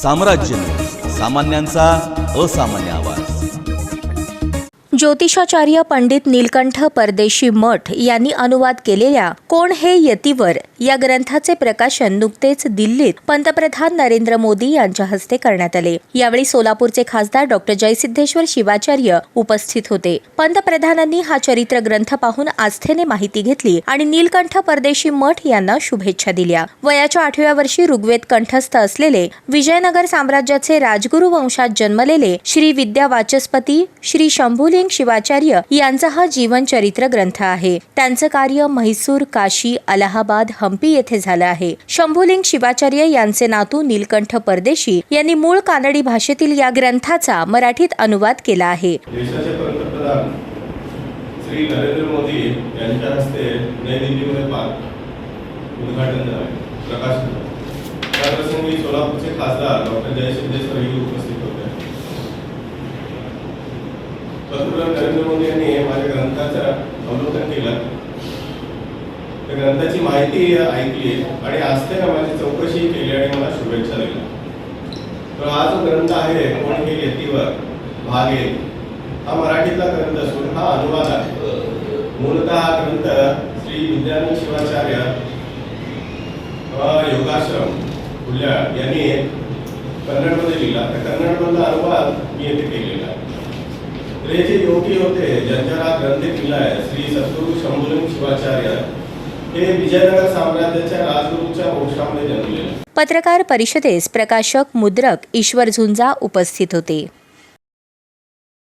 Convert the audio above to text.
साम्राज्य न्यूज, सामान्यांचा असामान्य आवाज। ज्योतिषाचार्य पंडित नीलकंठ परदेशी मठ यांनी अनुवाद केलेल्या कोण हे यतिवर या ग्रंथाचे प्रकाशन नुकतेच दिल्लीत पंतप्रधान नरेंद्र मोदी यांच्या हस्ते करण्यात आले। यावेळी सोलापूरचे खासदार डॉक्टर जयसिद्धेश्वर शिवाचार्य उपस्थित होते। पंतप्रधानांनी हा चरित्र ग्रंथ पाहून आस्थेने माहिती घेतली आणि नीलकंठ परदेशी मठ यांना शुभेच्छा दिल्या। वयाच्या 8व्या वर्षी ऋग्वेद कंठस्थ असलेले विजयनगर साम्राज्याचे राजगुरू वंशात जन्मलेले श्री विद्या वाचस्पती श्री शंभुलिंग शिवाचार्य यांचा हा जीवन चरित्र ग्रंथ आहे। त्यांचं कार्य म्हैसूर, काशी, अलाहाबाद, हंपी येथे झालं आहे। शंभुलिंग शिवाचार्य यांचे नातू नीलकंठ परदेशी यांनी मूळ कानडी भाषेतील या ग्रंथाचा मराठीत अनुवाद केला आहे। देशाचे पंतप्रधान श्री नरेंद्र मोदी यांच्या हस्ते नवी दिल्लीमध्ये उद्घाटन झाले, प्रकाशन झाले। त्याप्रसंगी सोलापूरचे खासदार डॉक्टर जयसिद्धेश्वर उपस्थित होते। पंतप्रधान नरेंद्र मोदी यांनी माझ्या ग्रंथाचं अवलोकन केलं, त्या ग्रंथाची माहिती ऐकली आणि आस्थेने माझी चौकशी केली आणि मला शुभेच्छा दिल्या। तर हा जो ग्रंथ आहे कोण हे यतिवर भाग 1 हा मराठीतला ग्रंथ असून हा अनुवाद आहे। मूलतः हा ग्रंथ श्री विद्यानंद शिवाचार्य योगाश्रम फुल्या यांनी कन्नडमध्ये लिहिला। त्या कन्नडमधला अनुवाद मी येथे केलेला आहे। हे जे योगी होते ज्यांच्या हा ग्रंथ लिहिला आहे श्री सद्गुरू शंभुलिंग शिवाचार्य हे विजयनगर साम्राज्याच्या राजगुरूच्या वंशामध्ये जन्मलेले। पत्रकार परिषदेस प्रकाशक मुद्रक ईश्वर झुंजा उपस्थित होते।